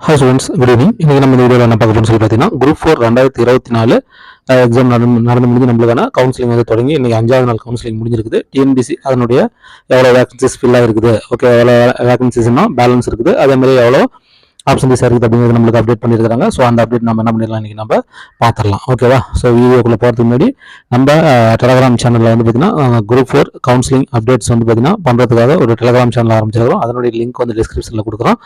Hi students, good evening. இன்றைக்கி நம்ம இந்த வீடியோவில் என்ன பார்க்க போகிறோம்னு சொல்லி பார்த்தீங்கன்னா குரூப் 4 2024 எக்ஸாம் நடந்து முடிஞ்சு நம்மளுக்கான கவுன்சிலிங் வந்து தொடங்கி இன்றைக்கி 5வது நாள் கவுன்சிலிங் முடிஞ்சிருக்குது. டிஎன்பிசி அதனுடைய எவ்வளோ வேகன்சிஸ் ஃபில்லாக இருக்குது, ஓகே, எவ்வளோ வேகன்சிஸ்னா பேலன்ஸ் இருக்குது, அதேமாதிரி எவ்வளோ ஆப்ஷன்ஸ் இருக்குது அப்படிங்கிறது நம்மளுக்கு அப்டேட் பண்ணியிருக்காங்க. ஸோ அந்த அப்டேட் நம்ம என்ன பண்ணிடலாம் இன்றைக்கி நம்ம பார்த்துடலாம், ஓகேவா? ஸோ வீடியோக்குள்ளே போகிறதுக்கு முன்னாடி நம்ம டெலகிராம் சேனலில் வந்து பார்த்தீங்கன்னா குரூப் 4 கவுன்சிலிங் அப்டேட்ஸ் வந்து பார்த்தீங்கன்னா பண்ணுறதுக்காக ஒரு டெலகிராம் சேனல் ஆரம்பிச்சிருக்கிறோம். அதனுடைய லிங்க் வந்து டிஸ்கிரிப்ஷனில் கொடுக்குறோம்.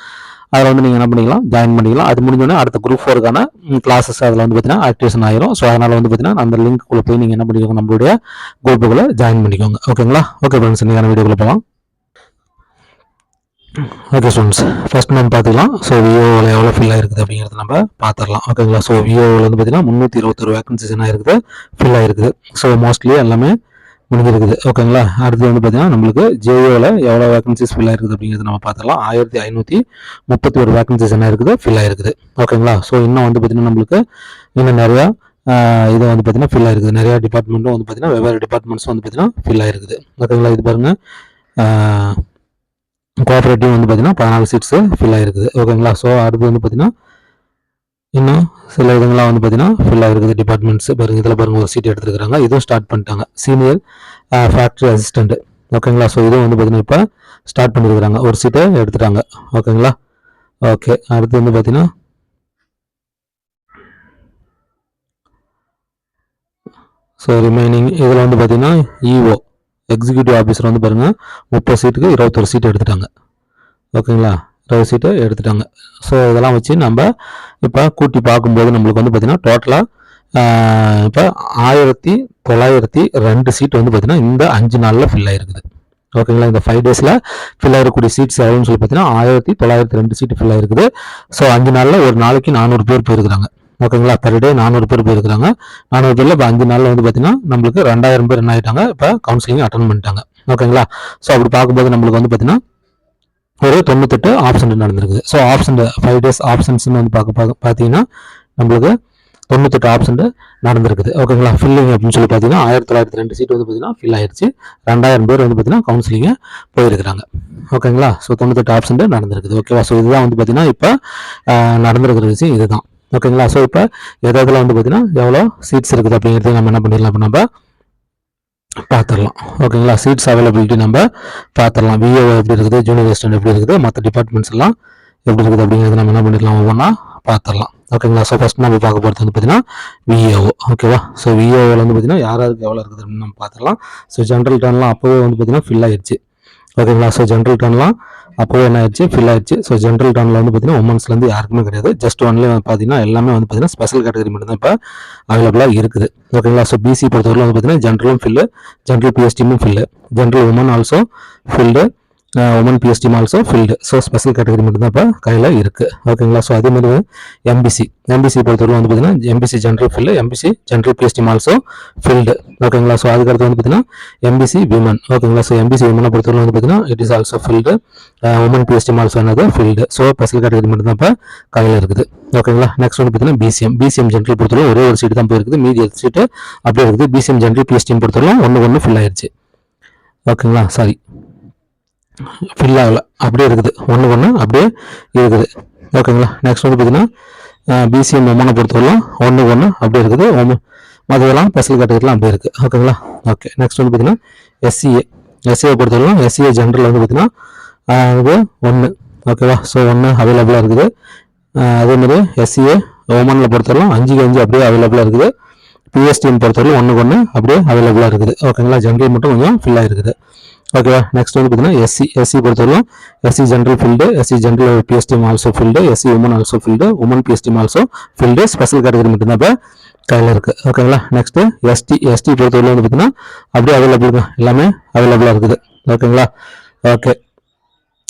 அதில் வந்து நீங்கள் என்ன பண்ணிக்கலாம், ஜாயின் பண்ணிக்கலாம். அது முடிஞ்சோடனே அடுத்த குரூப் 4க்கான கிளாஸஸ் அதில் வந்து பார்த்தீங்கன்னா ஆக்டிவேஷன் ஆயிரும். ஸோ அதனால் வந்து பார்த்தீங்கன்னா அந்த லிங்க்குள்ளே போய் நீங்கள் என்ன பண்ணிக்கோங்க, நம்மளுடைய குரூப்புகளை ஜாயின் பண்ணிக்கோங்க, ஓகேங்களா? ஓகே ஃப்ரெண்ட்ஸ், நீங்கள் வீடியோக்குள்ளே போகலாம். ஓகே ஸ்டூடெண்ட்ஸ், ஃபர்ஸ்ட் நம்ம பார்த்துக்கலாம். ஸோ விஓவில் எவ்வளோ ஃபில் ஆயிருக்குது அப்படிங்கிறத நம்ம பார்த்துடலாம், ஓகேங்களா? ஸோ விஓவில் வந்து பார்த்தீங்கன்னா 321 வேகன்சிஸ் என்ன இருக்குது, ஃபில் ஆயிருக்குது. ஸோ மோஸ்ட்லி எல்லாமே முடிஞ்சிருக்குது, ஓகேங்களா? அடுத்து வந்து பார்த்தீங்கன்னா நம்மளுக்கு ஜேஓவில் எவ்வளோ வேகன்சிஸ் ஃபில் ஆயிருக்குது அப்படிங்கிறது நம்ம பார்த்துக்கலாம். 1531 வேகன்சிஸ் என்ன இருக்குது, ஃபில் ஆயிருக்குது, ஓகேங்களா? ஸோ இன்னும் வந்து பார்த்தீங்கன்னா நம்மளுக்கு இன்னும் நிறையா இது வந்து பார்த்தீங்கன்னா ஃபில் ஆயிருக்குது. நிறையா டிபார்ட்மெண்ட்டும் வந்து பார்த்தீங்கன்னா வெவ்வேறு டிபார்ட்மெண்ட்ஸும் வந்து பார்த்தீங்கன்னா ஃபில் ஆயிருக்குது, ஓகேங்களா? இது பாருங்கள், கோஆப்ரேட்டிவ் வந்து பார்த்தீங்கன்னா 14 சீட்ஸு ஃபில் ஆயிருக்குது, ஓகேங்களா? ஸோ அடுத்து வந்து பார்த்தீங்கன்னா இன்னும் சில இதுங்களாம் வந்து பார்த்தீங்கன்னா ஃபில் ஆகிருக்குது டிபார்ட்மெண்ட்ஸ். பாருங்கள், இதில் பாருங்கள், ஒரு சீட் எடுத்துருக்காங்க. இதுவும் ஸ்டார்ட் பண்ணிட்டாங்க, சீனியர் ஃபேக்ட்ரி அசிஸ்டண்ட், ஓகேங்களா? ஸோ இதுவும் வந்து பார்த்தீங்கன்னா இப்போ ஸ்டார்ட் பண்ணியிருக்கிறாங்க, ஒரு சீட்டை எடுத்துட்டாங்க, ஓகேங்களா? ஓகே, அடுத்து வந்து பார்த்தீங்கன்னா ஸோ ரிமைனிங் இதில் வந்து பார்த்தீங்கன்னா இஓ எக்ஸிக்யூட்டிவ் ஆஃபீஸர் வந்து பாருங்கள் 30 சீட்டுக்கு 21 சீட் எடுத்துட்டாங்க, ஓகேங்களா? 20 சீட்டை எடுத்துட்டாங்க. ஸோ இதெல்லாம் வச்சு நம்ம இப்போ கூட்டி பார்க்கும்போது நம்மளுக்கு வந்து பார்த்தீங்கன்னா டோட்டலாக இப்போ 1902 சீட் வந்து பார்த்தீங்கன்னா இந்த 5 நாளில் ஃபில் ஆயிருக்குது, ஓகேங்களா? இந்த 5 டேஸில் ஃபில் ஆகக்கூடிய சீட்ஸ் எவ்வளோன்னு சொல்லி பார்த்தீங்கன்னா 1902 சீட்டு ஃபில் ஆயிருக்குது. ஸோ 5 நாளில் ஒரு நாளைக்கு 400 பேர் போயிருக்கிறாங்க, ஓகேங்களா? பர் டே 400 பேர் போயிருக்கிறாங்க. 400 பேரில் இப்போ 5 நாளில் வந்து பார்த்தீங்கன்னா நம்மளுக்கு 2000 பேர் என்ன ஆகிட்டாங்க, இப்போ கவுன்சிலிங் அட்டன் பண்ணிட்டாங்க, ஓகேங்களா? ஸோ அப்படி பார்க்கும்போது நம்மளுக்கு வந்து பார்த்தீங்கன்னா ஒரு 98 ஆப்ஷன் நடந்திருக்குது. ஸோ ஆப்ஷன் 5 டேஸ் ஆப்ஷன்ஸ்னு வந்து பார்த்தீங்கன்னா நம்மளுக்கு 98 ஆப்ஷன் நடந்திருக்குது, ஓகேங்களா? ஃபில்லிங் அப்படின்னு சொல்லி பார்த்தீங்கன்னா 1902 சீட் வந்து பார்த்தீங்கன்னா ஃபில் ஆயிடுச்சு. 2000 பேர் வந்து பார்த்தீங்கன்னா கவுன்சிலிங்க போயிருக்கிறாங்க, ஓகேங்களா? ஸோ 98 ஆப்ஷன் நடந்திருக்குது, ஓகேவா? ஸோ இதுதான் வந்து பார்த்தீங்கன்னா இப்போ நடந்திருக்கிற விஷயம் இதுதான், ஓகேங்களா? ஸோ இப்போ எதில் வந்து பார்த்தீங்கன்னா எவ்வளோ சீட்ஸ் இருக்குது அப்படிங்கிறது நம்ம என்ன பண்ணிடலாம், இப்போ நம்ம பார்த்துடலாம், ஓகேங்களா? சீட்ஸ் அவைலபிலிட்டி நம்ம பார்த்துடலாம். விஓ எப்படி இருக்குது, ஜூனியர் அசிஸ்டன்ட் எப்படி இருக்குது, மற்ற டிபார்ட்மெண்ட்ஸ் எல்லாம் எப்படி இருக்குது அப்படிங்கிறது நம்ம என்ன பண்ணிடலாம், ஒவ்வொன்றா பார்த்துடலாம், ஓகேங்களா? ஸோ ஃபஸ்ட் நம்ம பார்க்க போகிறது வந்து பார்த்தீங்கன்னா விஓ, ஓகேவா? ஸோ விஓவில் வந்து பார்த்தீங்கன்னா யாராருக்கு எவ்வளோ இருக்குது அப்படின்னு நம்ம பார்த்துடலாம். ஸோ ஜென்ரல் டர்ன்லாம் அப்போவே வந்து பார்த்தீங்கன்னா ஃபில் ஆயிடுச்சு, ஓகேங்களா? ஸோ ஜென்ரல் டர்ன்லாம் அப்போவே என்ன ஆயிடுச்சு, ஃபில் ஆயிடுச்சு. ஸோ ஜென்ரல் டர்னில் வந்து பார்த்தீங்கன்னா உமன்ஸ்லேருந்து யாருக்குமே கிடையாது, ஜஸ்ட் ஒன்லி பார்த்தீங்கன்னா எல்லாமே வந்து பார்த்தீங்கன்னா ஸ்பெஷல் கேட்டகரி மட்டும் தான் இப்போ அவைலபிளாக இருக்குது, ஓகேங்களா? ஸோ பிசி பொறுத்தவரை வந்து பார்த்தீங்கன்னா ஜென்ரலும் ஃபில்லு, ஜென்ரல் பிஎஸ்டியும் fill, general woman also filled, woman பிஎஸ்டியும் also filled. So special category மட்டும் தான் இப்போ கையில் இருக்குது, ஓகேங்களா? ஸோ அதே மாதிரி எம்பிசி பொறுத்தவரை வந்து பார்த்தீங்கன்னா MBC general fill, MBC general பிஎஸ்டியும் ஆல்சோ ஃபில்டு, ஓகேங்களா? ஸோ அதுக்கடுத்து வந்து பார்த்தீங்கன்னா எம்பிசி விமன், ஓகேங்களா? ஸோ எம்பிசி விமனை பொறுத்தவரை வந்து பார்த்தீங்கன்னா it is also filled, woman பிஎஸ்டியும் ஆல்சோ என்னது ஃபில்டு. ஸோ ஸ்பெஷல் கேட்டகரி மட்டும் தான் இப்போ கையில் இருக்குது, ஓகேங்களா? நெக்ஸ்ட் வந்து பார்த்தீங்கன்னா பிசிஎம் ஜென்ரல் பொறுத்தவரை ஒரே ஒரு சீட்டு தான் போயிருக்குது, மீதி சீட்டு அப்படியே இருக்குது. பிசிஎம் ஜென்ரல் பிஎஸ்டியும் பொறுத்தவரை ஒன்று ஃபில் ஆயிடுச்சு, ஓகேங்களா? சாரி, ஃபில் ஆகலை, அப்படியே இருக்குது, ஒன்று அப்படியே இருக்குது, ஓகேங்களா? நெக்ஸ்ட் வந்து பார்த்தீங்கன்னா பிசிஎம் உமனை பொறுத்தவரைக்கும் ஒன்று அப்படியே இருக்குது, மற்றதெல்லாம் ஸ்பெஷல் கேட்டகரிலாம் அப்படியே இருக்குது, ஓகேங்களா? ஓகே, நெக்ஸ்ட் வந்து பார்த்தீங்கன்னா எஸ்சிஏ பொறுத்தவரைக்கும் எஸ்சிஏ ஜென்ரல் வந்து பார்த்தீங்கன்னா இது 1, ஓகேவா? ஸோ 1 அவைலபிளாக இருக்குது. அதேமாதிரி எஸ்சிஏ உமனில் பொறுத்தவரைக்கும் 5க்கு 5 அப்படியே அவைலபிளாக இருக்குது. பிஎஸ்டிஎம் பொறுத்தவரைக்கும் 1 அப்படியே அவைலபிளாக இருக்குது, ஓகேங்களா? ஜென்ரல் மட்டும் கொஞ்சம் ஃபில் ஆகிருக்குது, ஓகேவா? நெக்ஸ்ட் வந்து பார்த்தீங்கன்னா எஸ்சி பொறுத்தவரைக்கும் SC general filled, SC general PSTM also filled, SC women also filled, women PSTM also filled, special category மட்டும்தான் இப்போ கையில் இருக்குது, ஓகேங்களா? நெக்ஸ்ட்டு எஸ்டி பொறுத்தவரை வந்து பார்த்தீங்கன்னா அப்படியே அவைலபிள் தான், எல்லாமே அவைலபிளாக இருக்குது, ஓகேங்களா? ஓகே,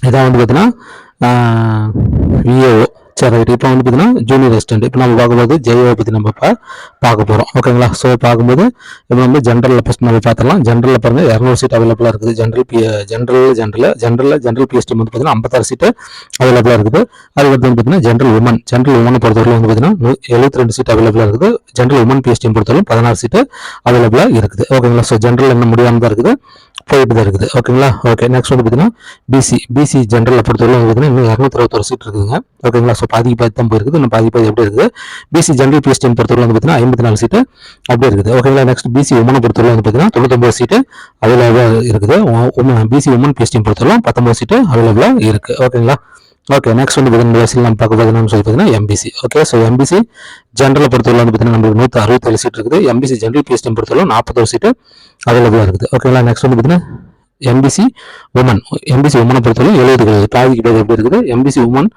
இதான் வந்து பார்த்தீங்கன்னா விஏஓ. சரி, ரைட். இப்போ வந்து பார்த்தீங்கன்னா ஜூனியர் அசிஸ்டன்ட் இப்போ நம்ம பார்க்கும்போது ஜேஓ பற்றி நம்ம இப்போ பார்க்க போகிறோம், ஓகேங்களா? ஸோ பார்க்கும்போது இப்போ நம்ம ஜென்ரலில் ஃபஸ்ட் நம்ம பார்த்துடலாம். ஜென்ரலில் பாருங்கள் 200 சீட் அவைலபிளாக இருக்குது. ஜென்ரல் பிஎஸ்டி வந்து பார்த்தீங்கன்னா 56 சீட்டு அவைலபிளாக இருக்குது. அதுக்கடுத்து வந்து பார்த்தீங்கன்னா ஜென்ரல் உமனை பொறுத்தவரை வந்து பார்த்தீங்கன்னா 72 சீட் அவைலபிளாக இருக்குது. ஜென்ரல் உமன் பிஎஸ்டி பொறுத்தவரை 16 சீட்டு அவைலபிளாக இருக்குது, ஓகேங்களா? ஸோ ஜென்ரல் என்ன முடியாமல் தான் இருக்குது. போயிட்டு தான் இருக்குது. ஓகேங்களா? ஓகே. நெக்ஸ்ட் வந்து பார்த்தீங்கன்னா பிசி ஜென்ரலில் பொறுத்தவரை வந்து பார்த்தீங்கன்னா இன்னும் 221 சீட் இருக்குதுங்க. ஓகேங்களா? ஸோ பாதிக்கு பாதி தான் போயிருக்குது. இன்னும் பாதி எப்படி இருக்குது. பிசி ஜென்ரல் பிஎஸ்டிஎம் பொறுத்தவரை வந்து பார்த்தீங்கன்னா 54 சீட்டு அப்படியே இருக்குது. ஓகேங்களா? நெக்ஸ்ட் பிசி உமனை பொறுத்தவரை வந்து பார்த்தீங்கன்னா 99 சீட்டு அவைலபிளாக இருக்குது. பிசி உமன் பிஎஸ்டிஎம் பொறுத்தவரை 19 சீட்டு அவைலபிளாக இருக்குது. ஓகேங்களா? ஓகே. நெக்ஸ்ட் வந்து பார்த்தீங்கன்னா வயசில் நம்ம பார்க்க போகிறது சொல்லி பார்த்தீங்கன்னா எம்பிசி. ஓகே. ஸோ எம்பிசி ஜென்ரலை பொறுத்தவரை வந்து பார்த்தீங்கன்னா நம்மளுக்கு 167 சீட் இருக்குது. எம்பிசி ஜென்ரல் பிஎஸ்டிஎம் பொறுத்தவரை 41 சீட்டு அவைலபிளாக இருக்குது. ஓகேங்களா? நெக்ஸ்ட் வந்து பார்த்தீங்கன்னா எம்பிசி உமனை பொறுத்தவரை 70 பாதிக்கு பாதி எப்படி இருக்குது. எம்பிசி உமன்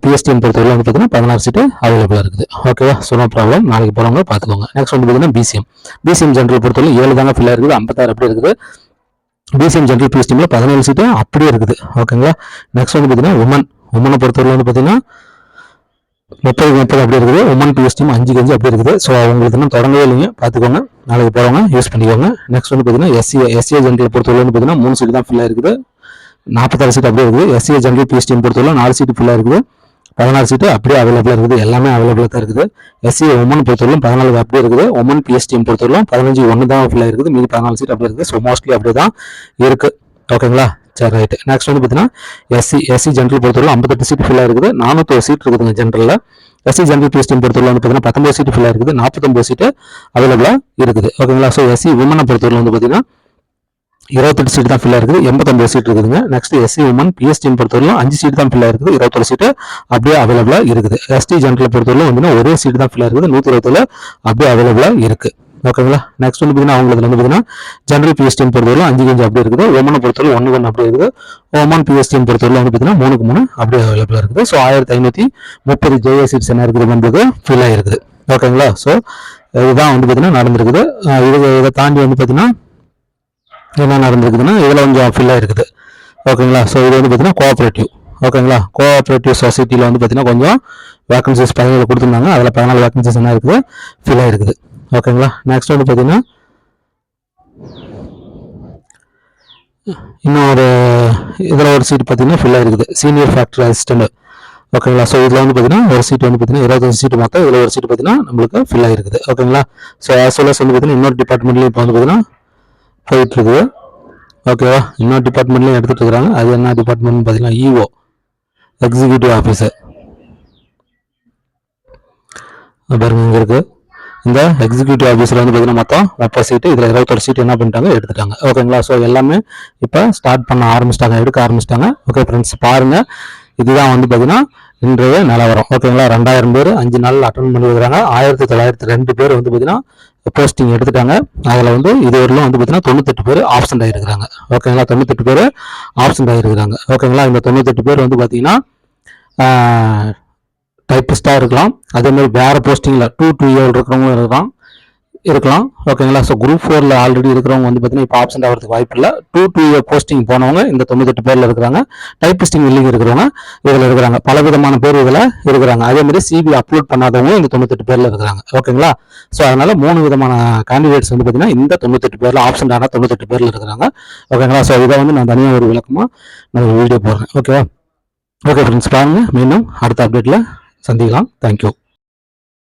பிஎஸ்டிஎம் பொறுத்தவரை வந்து பார்த்தீங்கன்னா 16 சீட்டு அவைலபிளாக இருக்குது. ஓகேவா? So no problem. நாளைக்கு போகிறவங்க பார்த்துக்கோங்க. நெக்ஸ்ட் வந்து பார்த்தீங்கன்னா பிசிஎம் ஜென்ரல் பொறுத்தவரை 7 தாங்க ஃபில்லாக இருக்குது. 56 அப்படியே இருக்குது. பிசிஎம் ஜென்ரல் பிஎஸ்டிஎம்ல 17 சீட்டு அப்படியே இருக்குது. ஓகேங்களா? நெக்ஸ்ட் வந்து பார்த்தீங்கன்னா உமனை பொறுத்தவரை வந்து பார்த்தீங்கன்னா 30 அப்படியே இருக்குது. உமன் பிஎஸ்டிஎம் 5 அப்படி இருக்குது. ஸோ அவங்களுக்கு இன்னும் தொடங்கவே இல்லைங்க. பார்த்துக்கோங்க. நாளைக்கு போகிறவங்க யூஸ் பண்ணிக்கோங்க. நெக்ஸ்ட் வந்து பார்த்தீங்கன்னா எஸ்சிஏ ஜென்ரல் பொறுத்தவரை வந்து பார்த்தீங்கன்னா 3 சீட்டு தான் ஃபில்லாக இருக்குது. 46 சீட் அப்படியே இருக்குது. எஸ்சிஏ ஜென்ரல் பிஎஸ்டிஎம் பொறுத்தவரை 4 சீட்டு ஃபில்லாக இருக்குது. 16 சீட்டு அப்படியே அவைலபிளாக இருக்குது. எல்லாமே அவைலபிளாக தான் இருக்குது. எஸ்சிஏ உமன் பொறுத்தவரைக்கும் 14 அப்படியே இருக்குது. உமன் பிஎஸ்டிஎம் பொறுத்தவரைக்கும் 15 தான் ஃபில்லாக இருக்குது. மீதி 14 சீட் அப்படியே இருக்குது. ஸோ மோஸ்ட்லி அப்படியே தான் இருக்குது. ஓகேங்களா? சரி, ரைட்டு. நெக்ஸ்ட் வந்து பார்த்தீங்கன்னா எஸ்சி ஜென்ரல் பொறுத்தவரை 58 சீட் ஃபில்லாக இருக்குது. 401 சீட் இருக்குதுங்க ஜென்ரலில். எஸ்சி ஜென்ரல் பிஎஸ்டிஎம் பொறுத்தவரை வந்து பார்த்தீங்கன்னா 19 சீட் ஃபில்லாக இருக்குது. 49 சீட்டு அவைலபிளாக இருக்குது. ஓகேங்களா? ஸோ எஸ்சி உமனை பொறுத்தவரை வந்து பார்த்தீங்கன்னா 28 சீட் தான் ஃபில்லாக இருக்குது. 89 சீட் இருக்குதுங்க. நெக்ஸ்ட் எஸ்சி உமன் பிஎஸ்டிஎம் பொறுத்தவரைக்கும் 5 சீட் தான் ஃபில்லாக இருக்குது. 21 சீட்டு அப்படியே அவைலபிளாக இருக்குது. எஸ்டி ஜென்ரல் பொறுத்தவரை வந்து ஒரே சீட் தான் ஃபில்லாக இருக்குது. 127 அப்படியே அவைலபிளாக இருக்குது. ஓகேங்களா? நெக்ஸ்ட் வந்து பார்த்தீங்கன்னா அவங்களுக்கு வந்து பார்த்தீங்கன்னா ஜென்ரல் பிஎஸ்டிஎம் பொறுத்தவரை 5 அப்படியே இருக்குது. உமனை பொறுத்தவரை 1 அப்படியே இருக்குது. உமன் பிஎஸ்டிஎம் பொறுத்தவரை வந்து பார்த்தீங்கன்னா 3 அப்படியே அவைலபிளாக இருக்குது. ஸோ 1530 ஜேஏ சீட்ஸ் என்ன இருக்குதுன்றது ஃபில்லாக இருக்குது. ஓகேங்களா? ஸோ இதுதான் வந்து பார்த்தீங்கன்னா நடந்திருக்குது. இதை தாண்டி வந்து பார்த்தீங்கன்னா என்ன நடந்திருக்குதுன்னா இதில் கொஞ்சம் ஃபில்லாக இருக்குது. ஓகேங்களா? ஸோ இது வந்து பார்த்தீங்கன்னா கோஆப்ரேட்டிவ். ஓகேங்களா? கோஆப்ரேட்டிவ் சொசைட்டியில் வந்து பார்த்தீங்கன்னா கொஞ்சம் வேகன்சிஸ் 17 கொடுத்துருந்தாங்க. அதில் 14 வேகன்சிஸ் என்ன இருக்குது ஃபில்லாக இருக்குது. ஓகேங்களா? நெக்ஸ்ட் வந்து பார்த்தீங்கன்னா இன்னொரு இதில் ஒரு சீட் பார்த்தீங்கன்னா ஃபில்லாக இருக்குது. Senior factory assistant. ஓகேங்களா? ஸோ இதில் வந்து பார்த்தீங்கன்னா ஒரு சீட் வந்து பார்த்தீங்கன்னா 25 சீட்டு மொத்தம். இதில் ஒரு சீட் பார்த்தீங்கன்னா நம்மளுக்கு ஃபில்லாக இருக்குது. ஓகேங்களா? ஸோ ஆஸ் வெல் அஸ் வந்து பார்த்தீங்கன்னா இன்னொரு டிபார்ட்மெண்ட்லேயும் இப்போ வந்து பார்த்தீங்கன்னா போயிட்டு இருக்குது. ஓகேவா? இன்னொரு டிபார்ட்மெண்ட்லையும் எடுத்துட்டு இருக்கிறாங்க. அது என்ன டிபார்ட்மெண்ட் பார்த்தீங்கன்னா இஓ எக்ஸிக்யூட்டிவ் ஆஃபீஸர் பாருங்க இங்கே இருக்கு. இந்த எக்ஸிக்யூட்டிவ் ஆஃபீஸில் வந்து பார்த்தீங்கன்னா மொத்தம் 30 சீட்டு. இதில் 21 சீட்டு என்ன பண்ணிட்டாங்க எடுத்துட்டாங்க. ஓகேங்களா? ஸோ எல்லாமே இப்போ ஸ்டார்ட் பண்ண ஆரம்பிச்சிட்டாங்க, எடுக்க ஆரம்பிச்சிட்டாங்க. ஓகே ஃப்ரெண்ட்ஸ், பாருங்க. இதுதான் வந்து பார்த்தீங்கன்னா இன்றைய நிலவரம். ஓகேங்களா? 2000 பேர் 5 நாளில் அட்டன் பண்ணிருக்கிறாங்க. 1902 பேர் வந்து பார்த்தீங்கன்னா போஸ்டிங் எடுத்துட்டாங்க. அதில் வந்து இதுவரையிலும் வந்து பார்த்தீங்கன்னா 98 பேர் ஆப்சண்ட் ஆகிருக்கிறாங்க. ஓகேங்களா? 98 பேர் ஆப்சண்ட் ஆகிருக்கிறாங்க. ஓகேங்களா? இந்த 98 பேர் வந்து பார்த்தீங்கன்னா டைப்பிஸ்டாக இருக்கலாம். அதேமாதிரி வேறு போஸ்டிங்கில் 2 இயர் இருக்கிறவங்களும் இருக்கலாம். ஓகேங்களா? ஸோ குரூப் 4ல் ஆல்ரெடி இருக்கிறவங்க வந்து பார்த்தீங்கன்னா இப்போ ஆப்சண்ட் ஆகிறதுக்கு வாய்ப்பு இல்லை. 2 இயர் போஸ்டிங் போனவங்க இந்த 98 பேரில் இருக்கிறாங்க. டைப்பிஸ்டிங் இல்லைங்க இருக்கிறவங்க இதில் இருக்கிறாங்க. பலவிதமான பேர் இதில் இருக்கிறாங்க. அதேமாதிரி சிபி அப்லோட் பண்ணாதவங்க இந்த 98 பேரில் இருக்கிறாங்க. ஓகேங்களா? ஸோ அதனால் 3 விதமான கேண்டிடேட்ஸ் வந்து பார்த்தீங்கன்னா இந்த 98 பேரில் ஆப்சண்ட் ஆனால் 98 பேரில் இருக்கிறாங்க. ஓகேங்களா? ஸோ இதை வந்து நான் தனியாக ஒரு விளக்கமாக நான் ஒரு வீடியோ போடுறேன். ஓகேவா? ஓகே ஃப்ரெண்ட்ஸ், பாருங்கள். மீண்டும் அடுத்த அப்டேட்டில் சந்திக்கலாம். தேங்க்யூ.